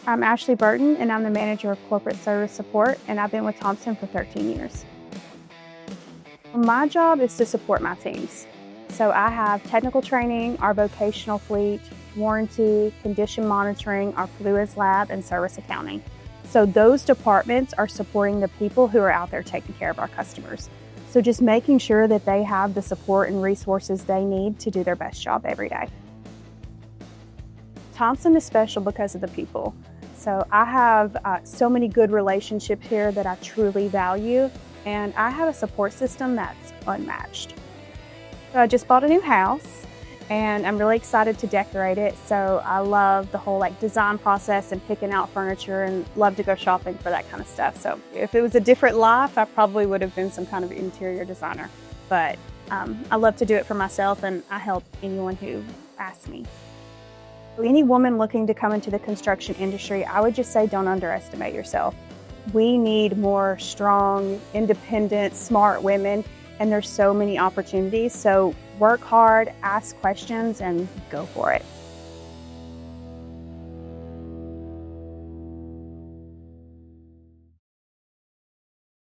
I'm Ashley Burton, and I'm the Manager of Corporate Service Support, and I've been with Thompson for 13 years. My job is to support my teams. So I have technical training, our vocational fleet, warranty, condition monitoring, our fluids lab, and service accounting. So those departments are supporting the people who are out there taking care of our customers. So just making sure that they have the support and resources they need to do their best job every day. Thompson is special because of the people. So I have so many good relationships here that I truly value, and I have a support system that's unmatched. So I just bought a new house, and I'm really excited to decorate it. So I love the whole design process and picking out furniture, and love to go shopping for that kind of stuff. So if it was a different life, I probably would have been some kind of interior designer. But I love to do it for myself, and I help anyone who asks me. Any woman looking to come into the construction industry, I would just say don't underestimate yourself. We need more strong, independent, smart women, and there's so many opportunities. So work hard, ask questions, and go for it.